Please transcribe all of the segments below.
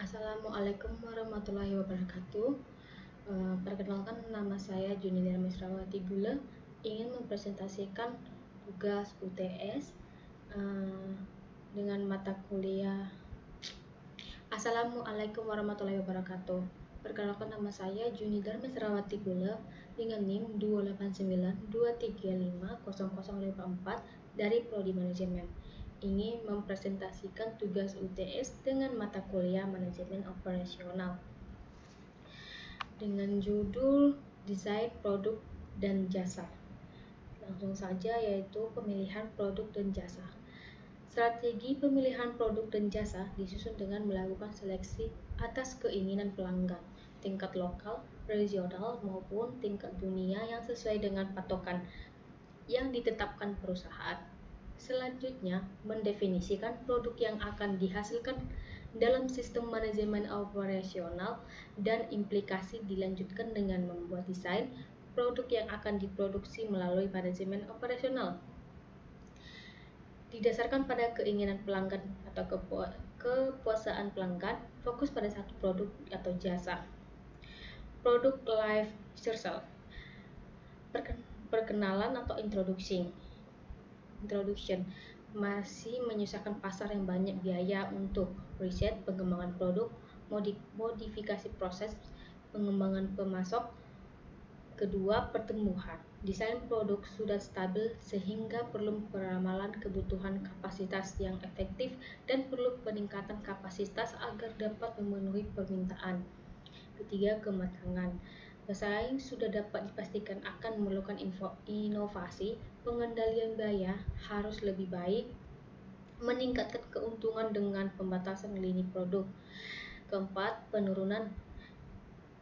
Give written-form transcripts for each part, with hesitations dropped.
Assalamualaikum warahmatullahi wabarakatuh. Perkenalkan, nama saya Junida Misrawati Gula, ingin mempresentasikan tugas UTS dengan mata kuliah. Assalamualaikum warahmatullahi wabarakatuh. Perkenalkan, nama saya Junida Misrawati Gula dengan NIM 28923500054 dari Prodi Manajemen. Ingin mempresentasikan tugas UTS dengan mata kuliah Manajemen Operasional dengan judul Desain Produk dan Jasa. Langsung saja, yaitu pemilihan produk dan jasa. Strategi pemilihan produk dan jasa disusun dengan melakukan seleksi atas keinginan pelanggan, tingkat lokal, regional, maupun tingkat dunia yang sesuai dengan patokan yang ditetapkan perusahaan. Selanjutnya, mendefinisikan produk yang akan dihasilkan dalam sistem manajemen operasional, dan implikasi dilanjutkan dengan membuat desain produk yang akan diproduksi melalui manajemen operasional. Didasarkan pada keinginan pelanggan atau kepuasaan pelanggan, fokus pada satu produk atau jasa. Produk life cycle. Perkenalan atau introduction masih menyusahkan pasar yang banyak biaya untuk riset, pengembangan produk, modifikasi proses, pengembangan pemasok. Kedua, pertumbuhan. Desain produk sudah stabil sehingga perlu peramalan kebutuhan kapasitas yang efektif dan perlu peningkatan kapasitas agar dapat memenuhi permintaan. Ketiga, kematangan. Pesaing sudah dapat dipastikan akan memerlukan inovasi, pengendalian biaya harus lebih baik, meningkatkan keuntungan dengan pembatasan lini produk. Keempat, penurunan.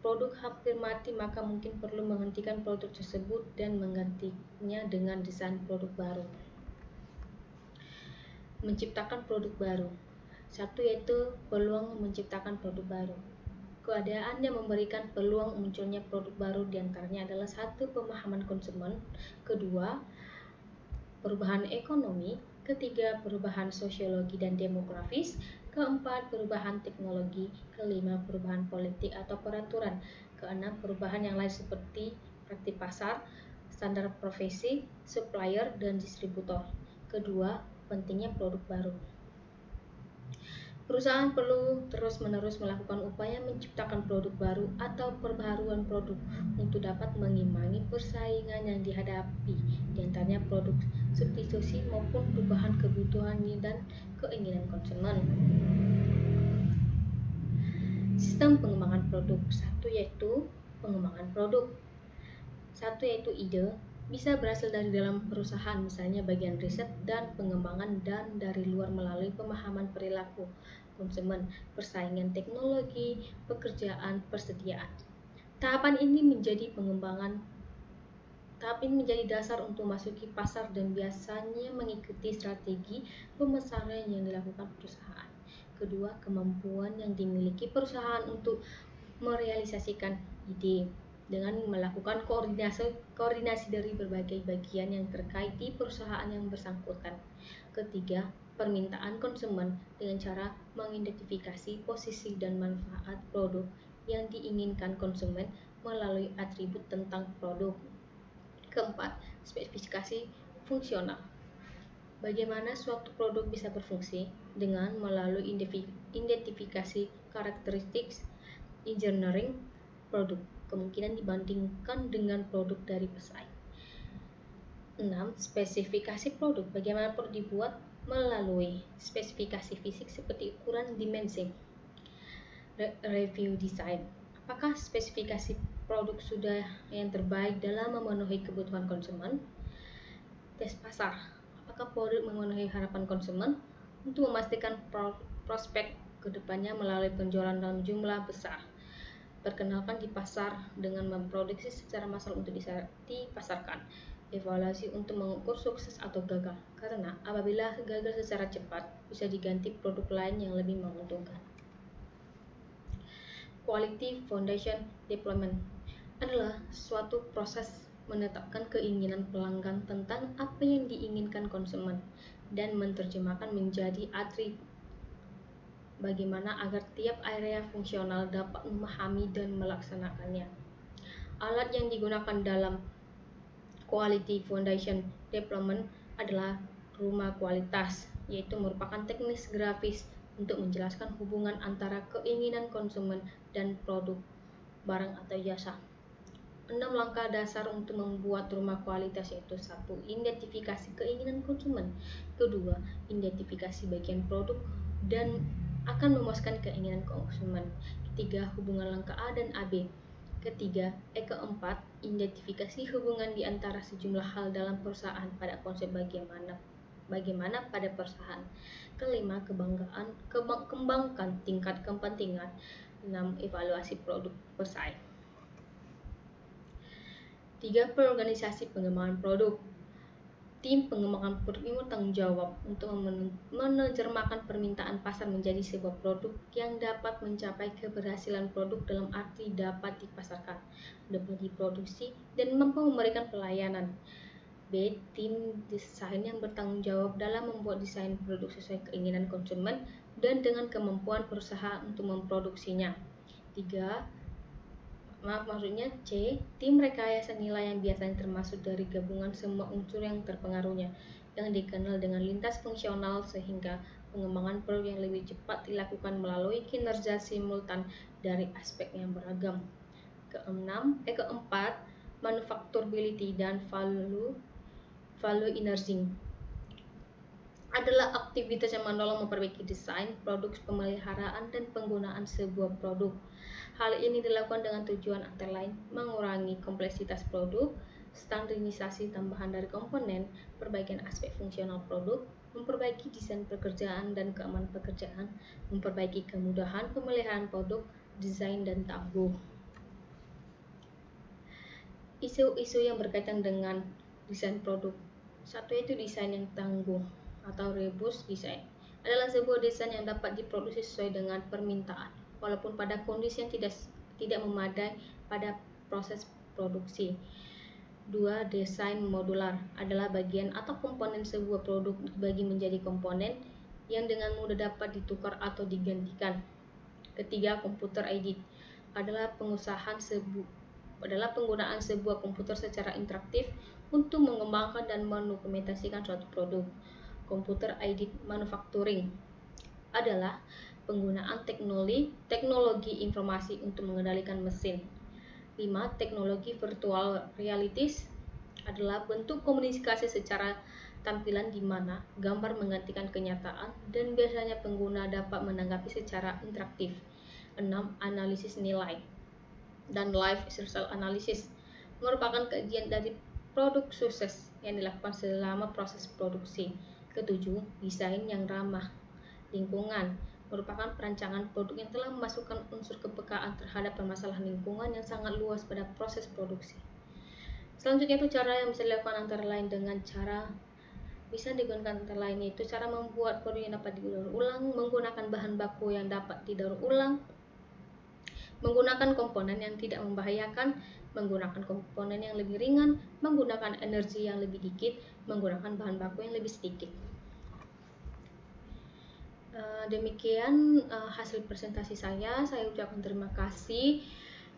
Produk hampir mati, maka mungkin perlu menghentikan produk tersebut dan menggantinya dengan desain produk baru. Menciptakan produk baru. Satu, yaitu peluang menciptakan produk baru. Keadaan yang memberikan peluang munculnya produk baru diantaranya adalah satu, pemahaman konsumen. Kedua, perubahan ekonomi. Ketiga, perubahan sosiologi dan demografis. Keempat, perubahan teknologi. Kelima, perubahan politik atau peraturan. Keenam, perubahan yang lain seperti praktik pasar, standar profesi, supplier, dan distributor. Kedua, pentingnya produk baru. Perusahaan perlu terus-menerus melakukan upaya menciptakan produk baru atau perbaharuan produk untuk dapat mengimbangi persaingan yang dihadapi, diantaranya produk substitusi maupun perubahan kebutuhan dan keinginan konsumen. Sistem pengembangan produk. Satu, yaitu pengembangan produk. Satu, yaitu ide, bisa berasal dari dalam perusahaan, misalnya bagian riset dan pengembangan, dan dari luar melalui pemahaman perilaku konsumen, persaingan teknologi, pekerjaan, persediaan. Tahapan ini menjadi dasar untuk masuki pasar dan biasanya mengikuti strategi pemasaran yang dilakukan perusahaan. Kedua, kemampuan yang dimiliki perusahaan untuk merealisasikan ide dengan melakukan koordinasi dari berbagai bagian yang terkait di perusahaan yang bersangkutan. Ketiga, permintaan konsumen dengan cara mengidentifikasi posisi dan manfaat produk yang diinginkan konsumen melalui atribut tentang produk. Keempat, spesifikasi fungsional. Bagaimana suatu produk bisa berfungsi dengan melalui identifikasi karakteristik engineering produk, kemungkinan dibandingkan dengan produk dari pesaing. 6. Spesifikasi produk. Bagaimana produk dibuat melalui spesifikasi fisik seperti ukuran, dimensi. Review desain. Apakah spesifikasi produk sudah yang terbaik dalam memenuhi kebutuhan konsumen? Tes pasar. Apakah produk memenuhi harapan konsumen? Untuk memastikan prospek kedepannya melalui penjualan dalam jumlah besar. Perkenalkan di pasar dengan memproduksi secara massal untuk dipasarkan. Evaluasi untuk mengukur sukses atau gagal, karena apabila gagal secara cepat bisa diganti produk lain yang lebih menguntungkan. Quality Foundation Development adalah suatu proses menetapkan keinginan pelanggan tentang apa yang diinginkan konsumen dan menerjemahkan menjadi atribut bagaimana agar tiap area fungsional dapat memahami dan melaksanakannya. Alat yang digunakan dalam Quality Foundation Development adalah rumah kualitas, yaitu merupakan teknis grafis untuk menjelaskan hubungan antara keinginan konsumen dan produk, barang atau jasa. 6 langkah dasar untuk membuat rumah kualitas yaitu 1. Identifikasi keinginan konsumen. Kedua, identifikasi bagian produk dan akan memuaskan keinginan konsumen. Ketiga, hubungan langkah A dan AB. Keempat, identifikasi hubungan di antara sejumlah hal dalam perusahaan pada konsep bagaimana pada perusahaan. Kelima, kembangkan tingkat kepentingan. 6. Evaluasi produk pesaing. 3. Perorganisasi pengembangan produk. Tim pengembangan produk ini bertanggung jawab untuk menerjemahkan permintaan pasar menjadi sebuah produk yang dapat mencapai keberhasilan produk dalam arti dapat dipasarkan, dapat diproduksi, dan mampu memberikan pelayanan. B. Tim desain yang bertanggung jawab dalam membuat desain produk sesuai keinginan konsumen dan dengan kemampuan perusahaan untuk memproduksinya. C. Tim rekayasa nilai yang biasanya termasuk dari gabungan semua unsur yang terpengaruhnya, yang dikenal dengan lintas fungsional sehingga pengembangan produk yang lebih cepat dilakukan melalui kinerja simultan dari aspek yang beragam. Keempat, manufacturability dan value engineering adalah aktivitas yang menolong memperbaiki desain, produk, pemeliharaan, dan penggunaan sebuah produk. Hal ini dilakukan dengan tujuan antara lain mengurangi kompleksitas produk, standarisasi tambahan dari komponen, perbaikan aspek fungsional produk, memperbaiki desain pekerjaan dan keamanan pekerjaan, memperbaiki kemudahan pemeliharaan produk, desain, dan tabung. Isu-isu yang berkaitan dengan desain produk. Satu, yaitu desain yang tangguh atau robust design adalah sebuah desain yang dapat diproduksi sesuai dengan permintaan walaupun pada kondisi yang tidak memadai pada proses produksi. 2. Desain modular adalah bagian atau komponen sebuah produk dibagi menjadi komponen yang dengan mudah dapat ditukar atau digantikan. Ketiga, computer aided adalah penggunaan sebuah komputer secara interaktif untuk mengembangkan dan mendokumentasikan suatu produk. Computer aided manufacturing adalah penggunaan teknologi informasi untuk mengendalikan mesin. 5. Teknologi virtual realities adalah bentuk komunikasi secara tampilan di mana gambar menggantikan kenyataan dan biasanya pengguna dapat menanggapi secara interaktif. 6. Analisis nilai dan life cycle analysis merupakan kajian dari produk sukses yang dilakukan selama proses produksi. Ketujuh, desain yang ramah lingkungan merupakan perancangan produk yang telah memasukkan unsur kepekaan terhadap permasalahan lingkungan yang sangat luas pada proses produksi. Selanjutnya itu cara yang bisa dilakukan antara lain yaitu cara membuat produk yang dapat didaur ulang, menggunakan bahan baku yang dapat didaur ulang, menggunakan komponen yang tidak membahayakan, menggunakan komponen yang lebih ringan, menggunakan energi yang lebih dikit, menggunakan bahan baku yang lebih sedikit. Demikian hasil presentasi saya ucapkan terima kasih.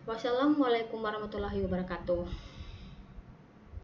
Wassalamualaikum warahmatullahi wabarakatuh.